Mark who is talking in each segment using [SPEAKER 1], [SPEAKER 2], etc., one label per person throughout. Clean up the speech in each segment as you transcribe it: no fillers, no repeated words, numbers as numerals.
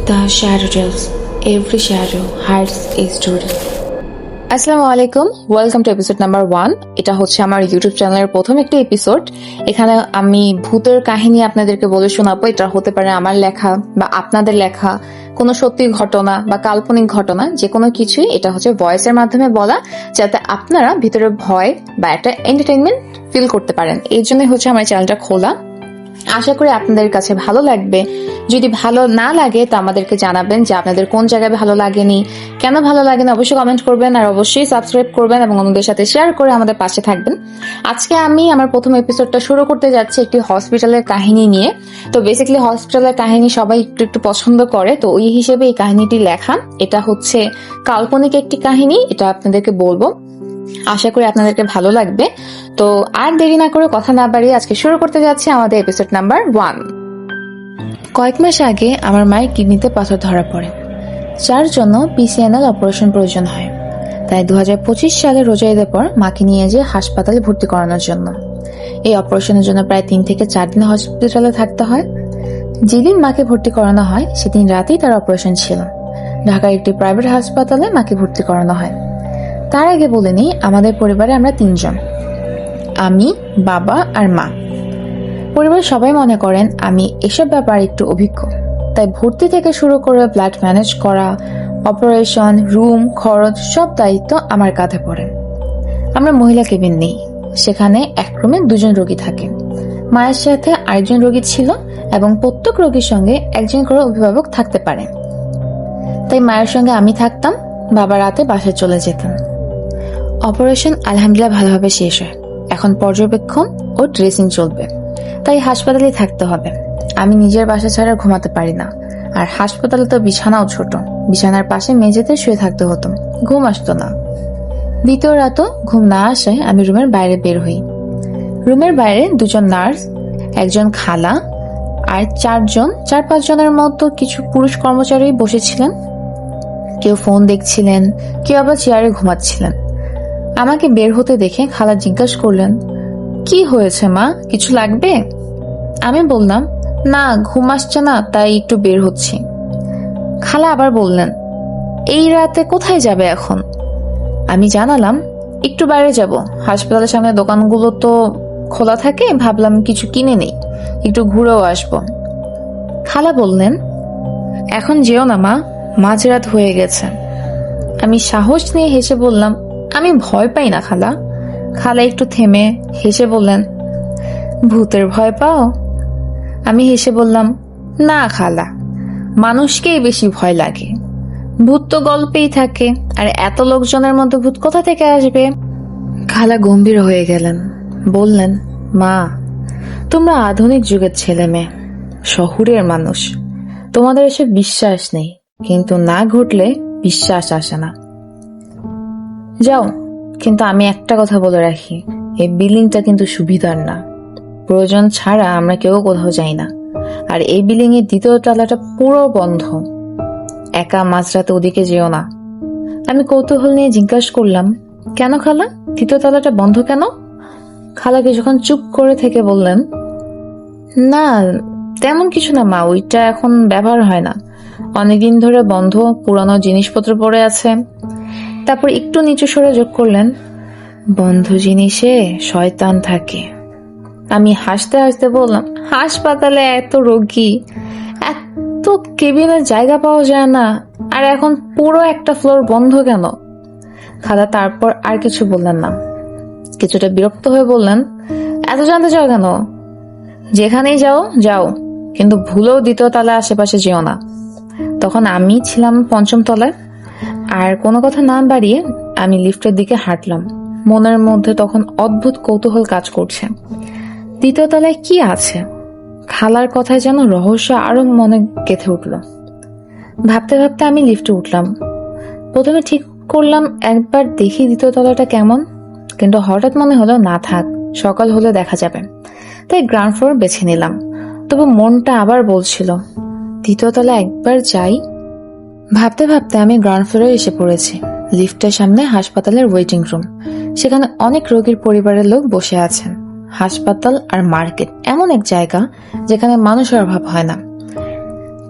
[SPEAKER 1] The shadow tells. Every shadow hides a story. আসসালামু আলাইকুম, welcome to episode number 1। এটা হচ্ছে আমার ইউটিউব চ্যানেলের প্রথম একটা এপিসোড। এখানে আমি ভূতের কাহিনী আপনাদেরকে বলে শোনাবো। এটা হতে পারে আমার লেখা বা আপনাদের লেখা কোনো সত্যি ঘটনা বা কাল্পনিক ঘটনা, যে কোনো কিছুই। এটা হচ্ছে ভয়েসের মাধ্যমে বলা, যাতে আপনারা ভিতরে ভয় বা একটা এন্টারটেইনমেন্ট ফিল করতে পারেন। এই জন্যই হচ্ছে আমার চ্যানেলটা খোলা। আশা করি আপনাদের কাছে ভালো লাগবে। যদি ভালো না লাগে তো আমাদেরকে জানাবেন যে আপনাদের কোন জায়গায় ভালো লাগেনি, কেন ভালো লাগেনি, অবশ্যই কমেন্ট করবেন। আর অবশ্যই সাবস্ক্রাইব করবেন এবং অন্যদের সাথে শেয়ার করে আমাদের পাশে থাকবেন। আজকে আমি আমার প্রথম এপিসোডটা শুরু করতে যাচ্ছি একটি হসপিটালের কাহিনী নিয়ে। তো বেসিক্যালি হসপিটালের কাহিনী সবাই একটু একটু পছন্দ করে, তো ওই হিসেবে এই কাহিনীটি লেখা। এটা হচ্ছে কাল্পনিক একটি কাহিনী, এটা আপনাদেরকে বলবো। আশা করি আপনাদেরকে ভালো লাগবে। তো আর দেরি না করে কথা না বাড়িয়ে আজকে শুরু করতে যাচ্ছি আমাদের এপিসোড নাম্বার 1। কয়েক মাস আগে আমার মায়ের কিডনিতে পাথর ধরা পড়ে, যার জন্য পিসিএনএল অপারেশন প্রয়োজন হয়। তাই 2025 সালে রোজা ঈদের পর মাকে নিয়ে যেয়ে হাসপাতালে ভর্তি করানোর জন্য। এই অপারেশনের জন্য প্রায় 3 থেকে 4 দিন হসপিটালে থাকতে হয়। যেদিন মাকে ভর্তি করানো হয় সেদিন রাতেই তার অপারেশন ছিল। ঢাকার একটি প্রাইভেট হাসপাতালে মাকে ভর্তি করানো হয়। তার আগে বলে নিই, আমাদের পরিবারে আমরা 3 জন, আমি, বাবা আর মা। পরিবারের সবাই মনে করেন আমি এসব ব্যাপারে একটু অভিজ্ঞ, তাই ভর্তি থেকে শুরু করে ব্লাড ম্যানেজ করা, অপারেশন, রুম খরচ সব দায়িত্ব আমার কাঁধে পড়ে। আমরা মহিলা কেবিন নেই, সেখানে এক রুমে 2 জন রোগী থাকে। মায়ের সাথে আরেকজন রোগী ছিল এবং প্রত্যেক রোগীর সঙ্গে একজন করে অভিভাবক থাকতে পারে। তাই মায়ের সঙ্গে আমি থাকতাম, বাবা রাতে বাসায় চলে যেতেন। অপারেশন আলহামদুলিল্লাহ ভালোভাবে শেষ হয়। এখন পর্যবেক্ষণ ও ড্রেসিং চলবে, তাই হাসপাতালে থাকতে হবে। আমি নিজের বাসা ছাড়া ঘুমাতে পারি না, আর হাসপাতালে তো বিছানাও ছোট, বিছানার পাশে মেঝেতে শুয়ে থাকতে হতো, ঘুম আসতো না। দ্বিতীয় রাতও ঘুম না আসায় আমি রুমের বাইরে বের হই। রুমের বাইরে 2 জন নার্স, একজন খালা আর 4-5 জনের মতো কিছু পুরুষ কর্মচারী বসেছিলেন। কেউ ফোন দেখছিলেন, কেউ আবার চেয়ারে ঘুমাচ্ছিলেন। আমাকে বের হতে দেখে খালা জিজ্ঞাসা করলেন, কি হয়েছে মা, কিছু লাগবে? আমি বললাম, না, ঘুম আসছে না, তাই একটু বের হচ্ছি। খালা আবার বললেন, এই রাতে কোথায় যাবে এখন? আমি জানালাম, একটু বাইরে যাব, হাসপাতালের সামনে দোকানগুলো তো খোলা থাকে, ভাবলাম কিছু কিনে নেই, একটু ঘুরেও আসবো। খালা বললেন, এখন যেও না মা, মাঝরাত হয়ে গেছে। আমি সাহস নিয়ে হেসে বললাম, আমি ভয় পাই না খালা। খালা একটু থেমে হেসে বললেন, ভূতের ভয় পাও? আমি হেসে বললাম, না খালা, মানুষকেই বেশি ভয় লাগে। ভূত তো গল্পেই থাকে, আর এত লোকজনের মধ্যে ভূত কোথা থেকে আসবে? খালা গম্ভীর হয়ে গেলেন, বললেন, মা, তোমরা আধুনিক যুগের ছেলে মেয়ে, শহুরের মানুষ, তোমাদের এসব বিশ্বাস নেই, কিন্তু না ঘটলে বিশ্বাস আসে না। যাও, কিন্তু আমি একটা কথা বলে রাখি, এই বিল্ডিংটা কিন্তু সুবিধার না। প্রয়োজন ছাড়া আমরা কেউ কোথাও যাই না। আর এই বিল্ডিং এর 2য় তলাটা পুরো বন্ধ। একা মাঝরাতে ওদিকে যেও না। আমি কৌতূহল নিয়ে জিজ্ঞাসা করলাম, কেন খালা, 2য় তলাটা বন্ধ কেন? খালা কিছুক্ষণ চুপ করে থেকে বললেন, না তেমন কিছু না মা, ওইটা এখন ব্যবহার হয় না, অনেকদিন ধরে বন্ধ, পুরানো জিনিসপত্র পড়ে আছে। তারপর একটু নিচু সরে যোগ করলেন, বন্ধ জিনিসে শয়তান থাকে। আমি হাসতে হাসতে বললাম, হাসপাতালে এত রোগী, এত কেবিনের জায়গা পাওয়া যায় না, আর এখন পুরো একটা ফ্লোর বন্ধ কেন? খালা তারপর আর কিছু বললেন না, কিছুটা বিরক্ত হয়ে বললেন, এত জানতে চাও কেন? যেখানেই যাও যাও, কিন্তু ভুলেও 2য় তলায় আশেপাশে যেও না। তখন আমি ছিলাম 5ম তলায়। আর কোনো কথা না বাড়িয়ে আমি লিফটের দিকে হাঁটলাম। মনের মধ্যে তখন অদ্ভুত কৌতূহল কাজ করছে, 2য় তলায় কি আছে? খালার কথায় যেন রহস্য আরো মনে গেঁথে উঠল। ভাবতে ভাবতে আমি লিফটে উঠলাম। প্রথমে ঠিক করলাম একবার দেখি 2য় তলাটা কেমন, কিন্তু হঠাৎ মনে হলো না থাক, সকাল হলে দেখা যাবে। তাই গ্রাউন্ড ফ্লোর বেছে নিলাম। তবু মনটা আবার বলছিল 2য় তলায় একবার যাই। ভাবতে ভাবতে আমি গ্রাউন্ড ফ্লোরে এসে পড়েছি। লিফটের সামনে হাসপাতালের ওয়েটিং রুম, সেখানে অনেক রোগীর পরিবারের লোক বসে আছেন। হাসপাতাল আর মার্কেট এমন এক জায়গা যেখানে মানুষের অভাব হয় না।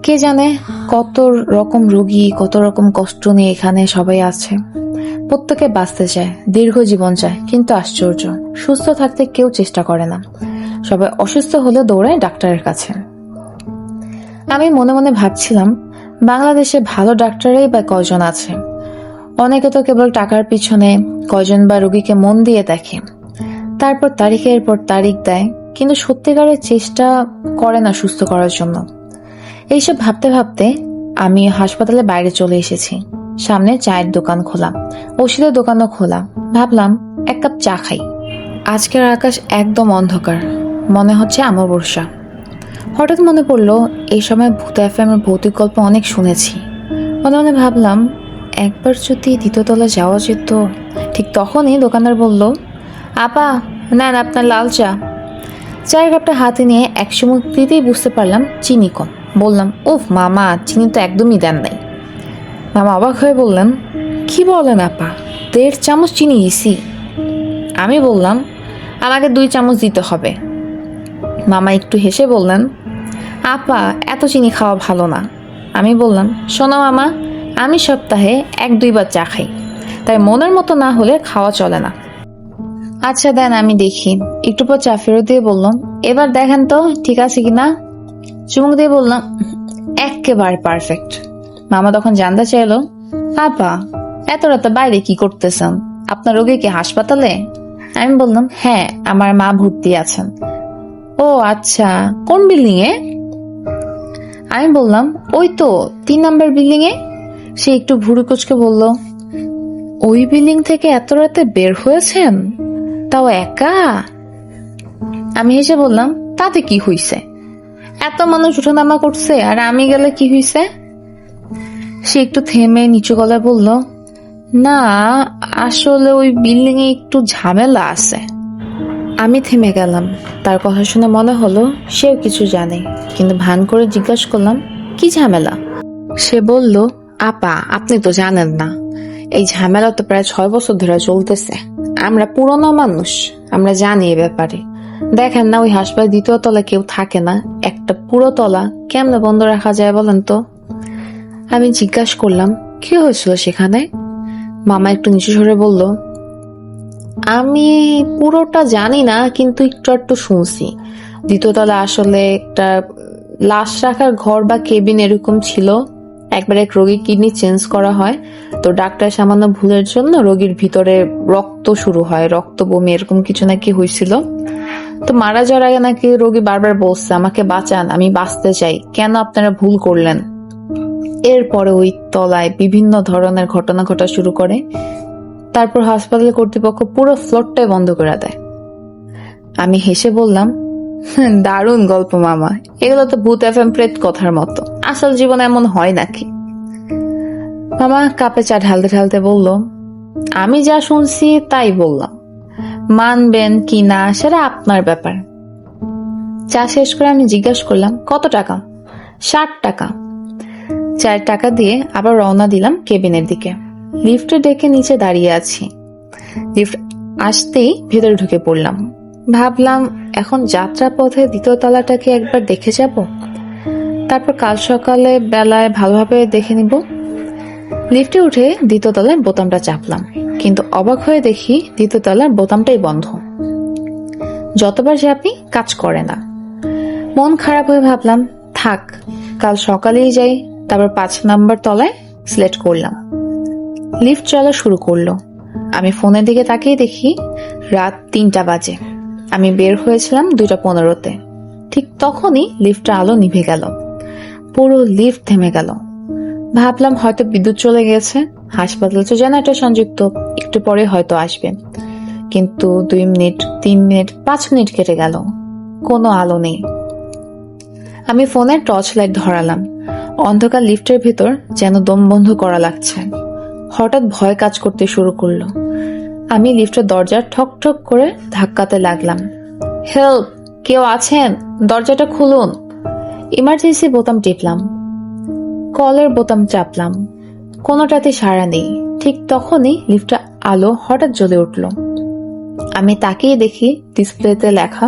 [SPEAKER 1] কে জানে কত রকম রোগী, কত রকম কষ্ট নিয়ে এখানে সবাই আছে। প্রত্যেকে বাঁচতে চায়, দীর্ঘ জীবন চায়, কিন্তু আশ্চর্য, সুস্থ থাকতে কেউ চেষ্টা করে না। সবাই অসুস্থ হলে দৌড়ায় ডাক্তারের কাছে। আমি মনে মনে ভাবছিলাম, বাংলাদেশে ভালো ডাক্তারই বা কয়জন আছে? অনেকে তো কেবল টাকার পিছনে, কয়জন বা রোগীকে মন দিয়ে দেখে, তারপর তারিখের পর তারিখ দেয়, কিন্তু সত্যিকারের চেষ্টা করে না সুস্থ করার জন্য। এইসব ভাবতে ভাবতে আমি হাসপাতালে বাইরে চলে এসেছি। সামনে চায়ের দোকান খোলা, ওষুধের দোকানও খোলা। ভাবলাম এক কাপ চা খাই। আজকের আকাশ একদম অন্ধকার, মনে হচ্ছে অমাবস্যা। হঠাৎ মনে পড়লো এই সময় ভূত এফএমের ভৌতিক গল্প অনেক শুনেছি। মনে মনে ভাবলাম একবার যদি দ্বিতীয়তলা যাওয়া যেত। ঠিক তখনই দোকানদার বলল, আপা নেন আপনার লাল চা। চায়ের কাপটা হাতে নিয়ে এক চুমুক দিতেই বুঝতে পারলাম চিনি কম। বললাম, উফ মামা, চিনি তো একদমই দেন নাই। মামা অবাক হয়ে বললেন, কি বলেন আপা, 1.5 চামচ চিনি দিছি। আমি বললাম, আমাকে 2 চামচ দিতে হবে। মামা একটু হেসে বললেন, আপা এত চিনি খাওয়া ভালো না। আমি বললাম, শোনো মামা, আমি সপ্তাহে 1-2 বার চা খাই, তাই মনের মতো না হলে খাওয়া চলে না। আচ্ছা দেন আমি দেখি। একটু পর চা ফেরত দিয়ে বললাম, এবার দেখেন তো ঠিক আছে কিনা। চুমুক দিয়ে বললাম, একেবারে পারফেক্ট। মামা তখন জানতে চাইলো, আপা এত রাতে বাইরে কি করতেছেন? আপনার রোগী কি হাসপাতালে? আমি বললাম, হ্যাঁ, আমার মা ভর্তি আছেন। ও আচ্ছা, কোন বিল্ডিং এ? আমি বললাম, ওই তো 3 নম্বর বিল্ডিং এ। সে একটু ভুরু কুচকে বলল, ওই বিল্ডিং থেকে এত রাতে বের হয়েছেন, তাও একা? আমি হেসে বললাম, তাতে কি হইছে? এত মানুষ উঠানামা করছে, আর আমি গেলে কি হইছে? সে একটু থেমে নিচু গলায় বলল, না আসলে ওই বিল্ডিং এ একটু ঝামেলা আছে। আমি থেমে গেলাম। তার কথা শুনে মনে হলো সেও কিছু জানে, কিন্তু ভান করে জিজ্ঞাসা করলাম, কি ঝামেলা? সে বলল, আপা আপনি তো জানেন না, এই ঝামেলা তো প্রায় 6 বছর ধরে চলতেছে। আমরা পুরনো মানুষ, আমরা জানি এ ব্যাপারে। দেখেন না, ওই হাসপাতাল 2য় তলায় কেউ থাকে না, একটা পুরো তলা কেমনে বন্ধ রাখা যায় বলেন তো? আমি জিজ্ঞাসা করলাম, কি হয়েছিল সেখানে? মামা একটু নিচু স্বরে বলল, আমি পুরোটা জানি না, কিন্তু একটু শুনছি 2য় তলা আসলে একটা লাশ রাখার ঘর বা কেবিন এরকম ছিল। একবার এক রোগীর কিডনি চেঞ্জ করা হয়, তো ডাক্তার সামান্য ভুলের জন্য রোগীর ভিতরে রক্ত শুরু হয়, রক্ত বমি এরকম কিছু নাকি হয়েছিল। তো মারা যাওয়ার আগে নাকি রোগী বারবার বলছে, আমাকে বাঁচান, আমি বাঁচতে চাই, কেন আপনারা ভুল করলেন? এরপরে ওই তলায় বিভিন্ন ধরনের ঘটনা ঘটা শুরু করে। তারপর হাসপাতাল কর্তৃপক্ষ পুরো ফ্লোরটাই বন্ধ করে দেয়। আমি হেসে বললাম, দারুণ গল্প মামা, এগুলো তো ভূত এফএম প্রেত কথার মতো, আসল জীবনে এমন হয় নাকি? মামা কাপে চা ঢালতে ঢালতে বলল, আমি যা শুনছি তাই বললাম, মানবেন কি না সেটা আপনার ব্যাপার। চা শেষ করে আমি জিজ্ঞাসা করলাম, কত টাকা? 60 টাকা। 4 টাকা দিয়ে আবার রওনা দিলাম কেবিনের দিকে। লিফটে ডেকে নিচে দাঁড়িয়ে আছি। লিফট আসতেই ভেতরে ঢুকে পড়লাম। ভাবলাম এখন যাত্রা পথে 2য় তলাটাকে একবার দেখে যাব, তারপর কাল সকালে বেলায় ভালোভাবে দেখে নিব। লিফটে উঠে 2য় তলার বোতামটা চাপলাম, কিন্তু অবাক হয়ে দেখি 2য় তলার বোতামটাই বন্ধ। যতবার চাপি কাজ করে না। মন খারাপ হয়ে ভাবলাম, থাক কাল সকালেই যাই। তারপর 5 নম্বর তলায় সিলেক্ট করলাম। লিফট চলা শুরু করলো। আমি ফোনের দিকে তাকিয়ে দেখি রাত 3টা বাজে। আমি বের হয়েছিলাম 2:15-তে। ঠিক তখনই লিফটের আলো নিভে গেল, পুরো লিফট থেমে গেল। ভাবলাম হয়তো বিদ্যুৎ চলে গেছে, হাসপাতাল তো জেনারেটর সংযুক্ত, একটু পরে হয়তো আসবে। কিন্তু 2 মিনিট, 3 মিনিট, 5 মিনিট কেটে গেল, কোনো আলো নেই। আমি ফোনের টর্চ লাইট ধরালাম। অন্ধকার লিফটের ভেতর যেন দম বন্ধ করা লাগছে। হঠাৎ ভয় কাজ করতে শুরু করলো। আমি লিফটের দরজা ঠক ঠক করে ধাক্কাতে লাগলাম। হেল্প, কেউ আছেন? দরজাটা খুলুন। ইমার্জেন্সি বোতাম টিপলাম, কলের বোতাম চাপলাম, কোনোটাতে সাড়া নেই। ঠিক তখনই লিফটের আলো হঠাৎ জ্বলে উঠল। আমি তাকিয়ে দেখি ডিসপ্লেতে লেখা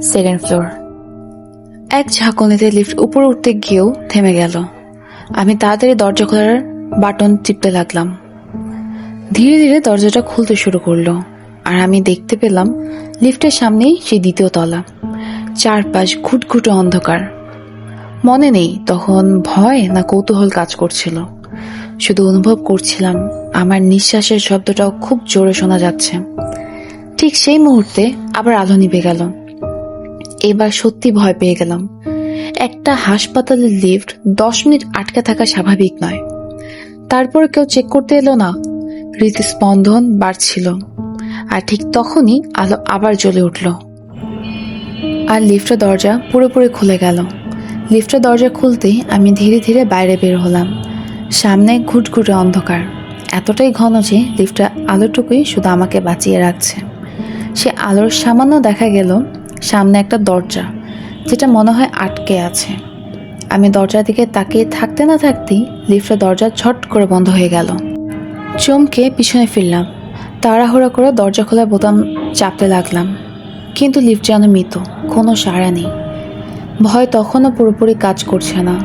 [SPEAKER 1] 2nd ফ্লোর। এক ঝাঁকুনিতে লিফট উপরে উঠতে গিয়েও থেমে গেল। আমি তাড়াতাড়ি দরজা খোলার বাটন টিপতে লাগলাম। ধীরে ধীরে দরজাটা খুলতে শুরু করলো, আর আমি দেখতে পেলাম লিফটের সামনেই সেই দ্বিতীয় তলা। চারপাশ ঘুটঘুটে অন্ধকার। মনে নেই তখন ভয় না কৌতূহল কাজ করছিল। শুধু অনুভব করছিলাম আমার নিঃশ্বাসের শব্দটাও খুব জোরে শোনা যাচ্ছে। ঠিক সেই মুহূর্তে আবার আলো নিভে গেল। এবার সত্যি ভয় পেয়ে গেলাম। একটা হাসপাতালের লিফট 10 মিনিট আটকে থাকা স্বাভাবিক নয়। তারপর কেউ চেক করতে এলো না। হৃদস্পন্দন বাড়ছিল, আর ঠিক তখনই আলো আবার জ্বলে উঠল, আর লিফটের দরজা পুরোপুরি খুলে গেল। লিফটের দরজা খুলতেই আমি ধীরে ধীরে বাইরে বের হলাম। সামনে ঘুটঘুটে অন্ধকার, এতটাই ঘন যে লিফটের আলোটুকুই শুধু আমাকে বাঁচিয়ে রাখছে। সে আলোর সামান্য দেখা গেল সামনে একটা দরজা, যেটা মনে হয় আটকে আছে। আমি দরজার দিকে তাকিয়ে থাকতে না থাকতেই লিফটের দরজা ঝট করে বন্ধ হয়ে গেল। চমকে পিছনে ফিরলাম, তাড়াহুড়া করে দরজা খোলার বোতাম চাপতে লাগলাম, কিন্তু লিফট যেন মৃত, কোনো সাড়া নেই। ভয় তখনও পুরোপুরি কাজ করছে না,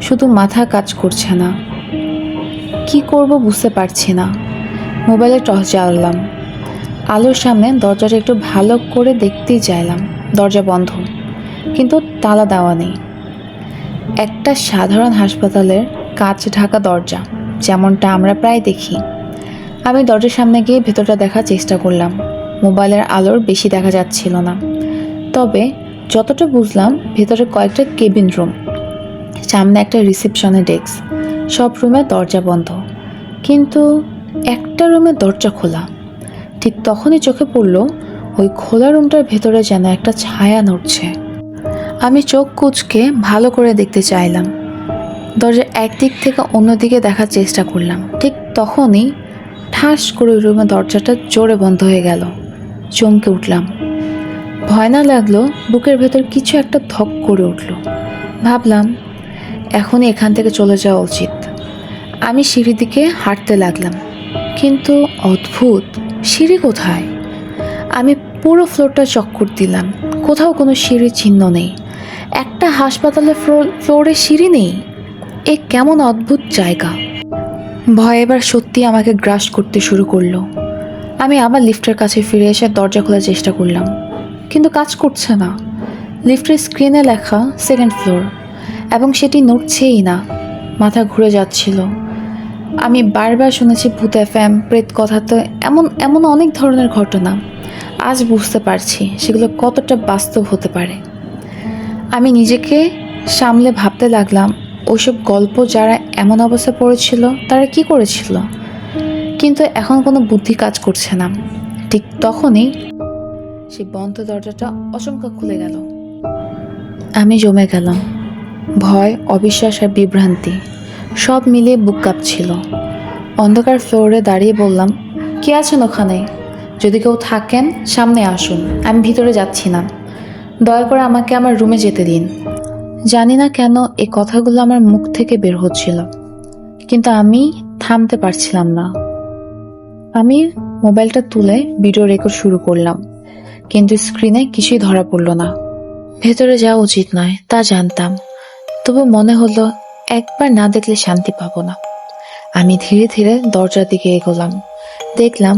[SPEAKER 1] শুধু মাথা কাজ করছে না। কি করব বুঝতে পারছি না। মোবাইলে টর্চ জ্বালালাম, আলোর সামনে দরজাটা একটু ভালো করে দেখতেই চাইলাম। দরজা বন্ধ, কিন্তু তালা দেওয়া নেই। একটা সাধারণ হাসপাতালের কাঁচ ঢাকা দরজা, যেমনটা আমরা প্রায় দেখি। আমি দরজার সামনে গিয়ে ভেতরটা দেখার চেষ্টা করলাম। মোবাইলের আলোর বেশি দেখা যাচ্ছিল না, তবে যতটা বুঝলাম ভেতরে কয়েকটা কেবিন রুম, সামনে একটা রিসেপশনের ডেস্ক। সব রুমে দরজা বন্ধ, কিন্তু একটা রুমে দরজা খোলা। ঠিক তখনই চোখে পড়ল ওই খোলা রুমটার ভেতরে যেন একটা ছায়া নড়ছে। আমি চোখ কুঁচকে ভালো করে দেখতে চাইলাম। দরজার একদিক থেকে অন্যদিকে দেখার চেষ্টা করলাম। ঠিক তখনই ঠাস করে রুমের দরজাটা জোরে বন্ধ হয়ে গেল। চমকে উঠলাম। ভয় না লাগলো, বুকের ভেতর কিছু একটা ধক করে উঠল। ভাবলাম এখনই এখান থেকে চলে যাওয়া উচিত। আমি সিঁড়ির দিকে হাঁটতে লাগলাম, কিন্তু অদ্ভুত, সিঁড়ি কোথায়? আমি পুরো ফ্লোরটা চক্কর দিলাম, কোথাও কোনো সিঁড়ির চিহ্ন নেই। একটা হাসপাতালের ফ্লোরে সিঁড়ি নেই। এ কেমন অদ্ভুত জায়গা! ভয় এবার সত্যি আমাকে গ্রাস করতে শুরু করলো। আমি আবার লিফটের কাছে ফিরে এসে দরজা খোলার চেষ্টা করলাম, কিন্তু কাজ করছে না। লিফটের স্ক্রিনে লেখা 2nd ফ্লোর, এবং সেটি নড়ছেই না। মাথা ঘুরে যাচ্ছিল। আমি বারবার শুনেছি ভূত এফএম, প্রেত কথা, তো এমন এমন অনেক ধরনের ঘটনা। আজ বুঝতে পারছি সেগুলো কতটা বাস্তব হতে পারে। আমি নিজেকে সামলে ভাবতে লাগলাম, ওইসব গল্প যারা এমন অবস্থা পড়েছিল তারা কি করেছিল, কিন্তু এখন কোনো বুদ্ধি কাজ করছে না। ঠিক তখনই সেই বন্ধ দরজাটা অচমকা খুলে গেল। আমি জমে গেলাম। ভয়, অবিশ্বাস আর বিভ্রান্তি সব মিলিয়ে বুক কাঁপছিল। অন্ধকার ফ্লোরে দাঁড়িয়ে বললাম, কে আছেন ওখানে? যদি কেউ থাকেন সামনে আসুন, আমি ভিতরে যাচ্ছি না। দয়া করে আমাকে আমার রুমে যেতে দিন। জানি না কেন এই কথাগুলো আমার মুখ থেকে বের হচ্ছিল, কিন্তু আমি থামতে পারছিলাম না। আমি মোবাইলটা তুলে ভিডিও রেকর্ড শুরু করলাম, কিন্তু স্ক্রিনে কিছুই ধরা পড়ল না। ভেতরে যাওয়া উচিত নয় তা জানতাম, তবু মনে হলো একবার না দেখলে শান্তি পাবো না। আমি ধীরে ধীরে দরজার দিকে এগোলাম। দেখলাম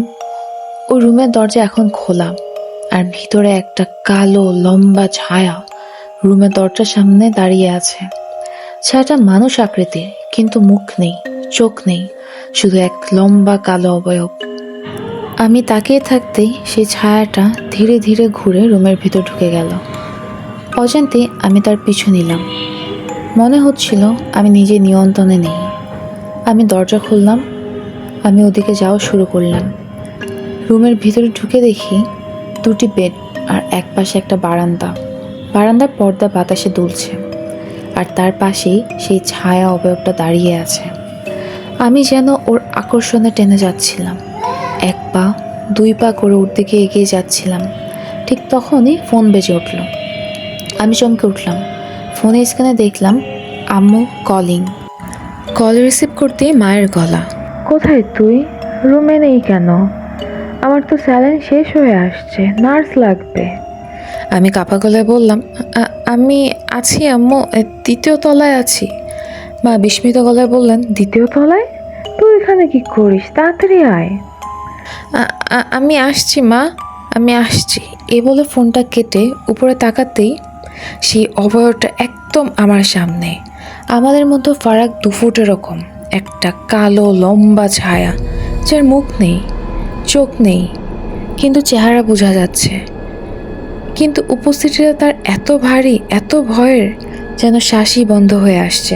[SPEAKER 1] ওই রুমের দরজা এখন খোলা, আর ভিতরে একটা কালো লম্বা ছায়া রুমের দরজার সামনে দাঁড়িয়ে আছে। ছায়াটা মানুষ আকৃতির, কিন্তু মুখ নেই, চোখ নেই, শুধু এক লম্বা কালো অবয়ব। আমি তাকিয়ে থাকতেই সেই ছায়াটা ধীরে ধীরে ঘুরে রুমের ভিতর ঢুকে গেল। অজান্তে আমি তার পিছু নিলাম। মনে হচ্ছিল আমি নিজে নিয়ন্ত্রণে নেই। আমি দরজা খুললাম, আমি ওদিকে যাওয়া শুরু করলাম। রুমের ভিতরে ঢুকে দেখি 2টি বেড আর এক পাশে একটা বারান্দা। বারান্দার পর্দা বাতাসে দুলছে, আর তার পাশেই সেই ছায়া অবয়বটা দাঁড়িয়ে আছে। আমি যেন ওর আকর্ষণে টেনে যাচ্ছিলাম, 1 পা 2 পা করে ওর দিকে এগিয়ে যাচ্ছিলাম। ঠিক তখনই ফোন বেজে উঠল। আমি চমকে উঠলাম। ফোনের স্ক্রিনে দেখলাম আম্মু কলিং। কল রিসিভ করতে মায়ের গলা।
[SPEAKER 2] কোথায় তুই? রুমে নেই কেন? আমার তো স্যালাইন শেষ হয়ে আসছে, নার্স লাগবে।
[SPEAKER 1] আমি কাপা গলায় বললাম,
[SPEAKER 2] আমি আছি আম্মু, দ্বিতীয় তলায় আছি। মা বিস্মিত গলায় বললেন, দ্বিতীয় তলায়? তুই এখানে কি করিস? তাড়াতাড়ি আয়। আমি আসছি মা, আমি আসছি। এ বলে ফোনটা কেটে উপরে তাকাতেই সেই অবয়বটা একদম আমার সামনে। আমাদের মধ্যে ফারাক 2 ফুট এরকম, একটা কালো লম্বা ছায়া, যার মুখ নেই, চোখ নেই, কিন্তু চেহারা বোঝা যাচ্ছে। কিন্তু উপস্থিতিটা তার এত ভারী, এত ভয়ের, যেন শ্বাসই বন্ধ হয়ে আসছে।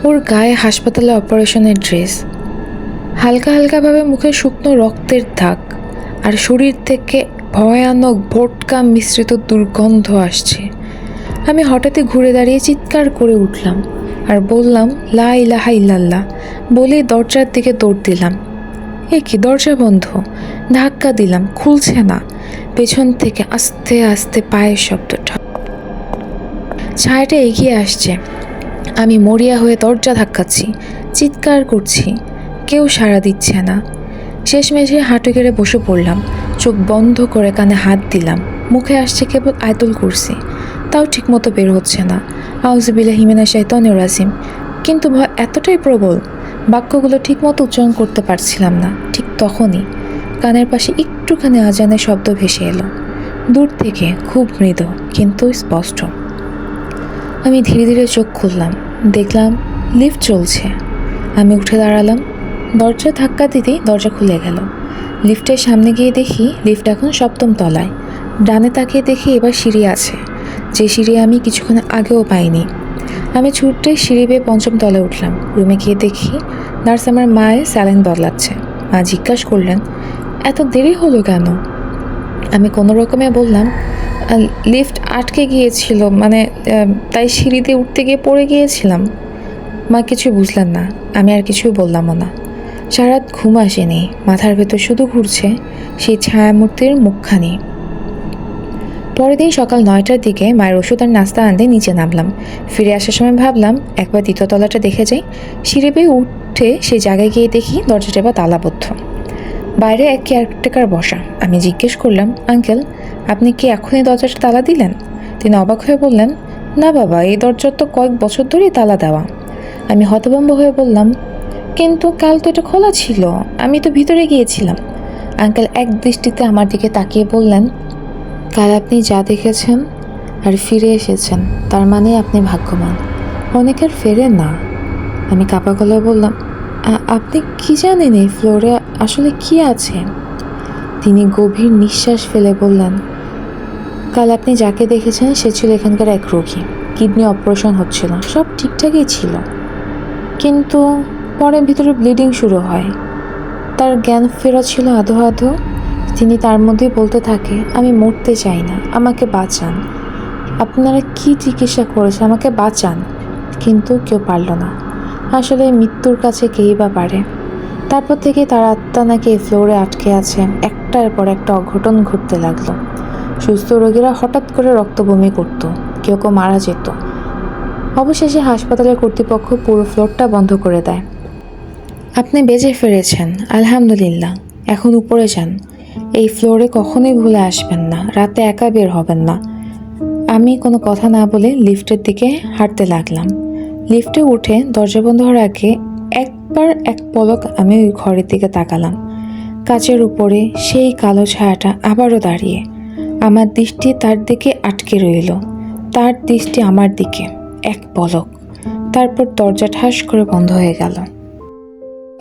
[SPEAKER 2] ওর গায়ে হাসপাতালে অপারেশনের ড্রেস, হালকা হালকাভাবে মুখে শুকনো রক্তের দাগ, আর শরীর থেকে ভয়ানক ভোটকা মিশ্রিত দুর্গন্ধ আসছে। আমি হঠাৎই ঘুরে দাঁড়িয়ে চিৎকার করে উঠলাম আর বললাম, লা ইলাহা ইল্লাল্লাহ, বলে দরজার দিকে দৌড় দিলাম। এ কি, দরজা বন্ধ। ধাক্কা দিলাম, খুলছে না। পেছন থেকে আস্তে আস্তে পায়ের শব্দটা, ছায়াটা এগিয়ে আসছে। আমি মরিয়া হয়ে দরজা ধাক্কাচ্ছি, চিৎকার করছি, কেউ সাড়া দিচ্ছে না। শেষমেশে হাঁটু গেড়ে বসে পড়লাম, চোখ বন্ধ করে কানে হাত দিলাম। মুখে আসছে কেবল আয়াতুল কুরসি, তাও ঠিকমতো বের হচ্ছে না। আউযুবিল্লাহি মিনাশ শাইতানির রাজিম। কিন্তু ভয় এতটাই প্রবল, বাক্যগুলো ঠিকমতো উচ্চারণ করতে পারছিলাম না। ঠিক তখনই কানের পাশে একটুখানি আজানের শব্দ ভেসে এলো, দূর থেকে, খুব মৃদু কিন্তু স্পষ্ট। আমি ধীরে ধীরে চোখ খুললাম, দেখলাম লিফট চলছে। আমি উঠে দাঁড়ালাম, দরজা ধাক্কা দিতেই দরজা খুলে গেল। লিফটের সামনে গিয়ে দেখি লিফট এখন 7ম তলায়। ডানে তাকিয়ে দেখি এবার সিঁড়ি আছে, যে সিঁড়ি আমি কিছুক্ষণ আগেও পাইনি। আমি ছুটে সিঁড়ি বেয়ে 5ম তলায় উঠলাম। রুমে গিয়ে দেখি নার্স আমার মায়ের স্যালাইন বদলাচ্ছে। মা জিজ্ঞাসা করলেন, এত দেরি হলো কেন? আমি কোনো রকমে বললাম, লিফট আটকে গিয়েছিল, তাই সিঁড়ি দিয়ে উঠতে গিয়ে পড়ে গিয়েছিলাম। মা কিছু বুঝলেন না, আমি আর কিছু বললামও না। সারা রাত ঘুম আসেনি, মাথার ভেতর শুধু ঘুরছে সেই ছায়ামূর্তির মুখখানি। পরের দিন সকাল 9টার দিকে মায়ের ওষুধ আর নাস্তা আনতে নিচে নামলাম। ফিরে আসার সময় ভাবলাম একবার দ্বিতীয় তলাটা দেখে যাই। সিঁড়ি বেয়ে উঠে সেই জায়গায় গিয়ে দেখি দরজাটা বা তালাবদ্ধ। বাইরে এক কেয়ারটেকার বসা। আমি জিজ্ঞেস করলাম, আঙ্কেল, আপনি কি এখনই দরজাটা তালা দিলেন? তিনি অবাক হয়ে বললেন, না বাবা, এই দরজার তো কয়েক বছর ধরেই তালা দেওয়া। আমি হতভম্ব হয়ে বললাম, কিন্তু কাল তো এটা খোলা ছিল, আমি তো ভিতরে গিয়েছিলাম। আঙ্কেল এক দৃষ্টিতে আমার দিকে তাকিয়ে বললেন, কাল আপনি যা দেখেছেন আর ফিরে এসেছেন, তার মানে আপনি ভাগ্যবান, অনেকের ফেরে না। আমি কাপা গলায় বললাম, আপনি কি জানেন এই ফ্লোরে আসলে কি আছে? তিনি গভীর নিঃশ্বাস ফেলে বললেন, কাল আপনি যাকে দেখেছেন সে ছিল এখানকার এক রোগী। কিডনি অপারেশন হচ্ছিল, সব ঠিকঠাকই ছিল, কিন্তু পরে ভিতরে ব্লিডিং শুরু হয়। তার জ্ঞান ফেরা ছিল আধো আধো। তিনি তার মধ্যেই বলতে থাকে, আমি মরতে চাই না, আমাকে বাঁচান, আপনারা কি চিকিৎসা করেছে, আমাকে বাঁচান। কিন্তু কেউ পারল না। আসলে মৃত্যুর কাছে কেই বা পারে। তারপর থেকে তার আত্মা নাকি এই ফ্লোরে আটকে আছে। একটার পর একটা অঘটন ঘটতে লাগলো। সুস্থ রোগীরা হঠাৎ করে রক্তবমি করত, কেউ কেউ মারা যেত। অবশেষে হাসপাতালের কর্তৃপক্ষ পুরো ফ্লোরটা বন্ধ করে দেয়। আপনি বেঁচে ফিরেছেন, আলহামদুলিল্লাহ। এখন উপরে যান, এই ফ্লোরে কখনোই ভুলে আসবেন না, রাতে একা বের হবেন না। আমি কোনো কথা না বলে লিফটের দিকে হাঁটতে লাগলাম। লিফটে উঠে দরজা বন্ধ হওয়ার আগে একবার এক পলক আমি ওই ঘরের দিকে তাকালাম। কাচের উপরে সেই কালো ছায়াটা আবারও দাঁড়িয়ে, আমার দৃষ্টি তার দিকে আটকে রইল, তার দৃষ্টি আমার দিকে। এক পলক, তারপর দরজা ঠাস করে বন্ধ হয়ে গেল।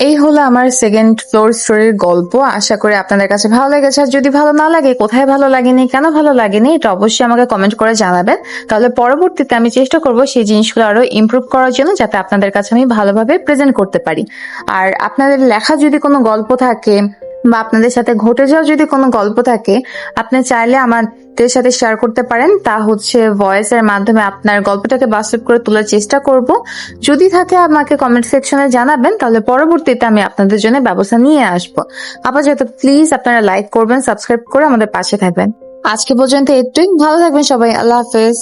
[SPEAKER 1] এই হলো আমার সেকেন্ড ফ্লোর স্টোরির গল্প। আশা করি আপনাদের কাছে ভালো লেগেছে। আর যদি ভালো না লাগে, কোথায় ভালো লাগেনি, কেন ভালো লাগেনি, এটা অবশ্যই আমাকে কমেন্ট করে জানাবেন। তাহলে পরবর্তীতে আমি চেষ্টা করব সেই জিনিসগুলো আরো ইমপ্রুভ করার জন্য, যাতে আপনাদের কাছে আমি ভালোভাবে প্রেজেন্ট করতে পারি। আর আপনাদের লেখা যদি কোনো গল্প থাকে বা আপনাদের সাথে ঘটে যাওয়া যদি কোনো গল্প থাকে, আপনি চাইলে আমাদের সাথে শেয়ার করতে পারেন। তা হচ্ছে ভয়েসের মাধ্যমে আপনার গল্পটাকে বাস্তব করে তোলার চেষ্টা করব। যদি থাকে আমাকে কমেন্ট সেকশনে জানাবেন, তাহলে পরবর্তীতে আমি আপনাদের জন্য ব্যবস্থা নিয়ে আসবো। আপাতত প্লিজ আপনারা লাইক করবেন, সাবস্ক্রাইব করে আমাদের পাশে থাকবেন। আজকে পর্যন্ত এটুকুই। ভালো থাকবেন সবাই। আল্লাহ হাফেজ।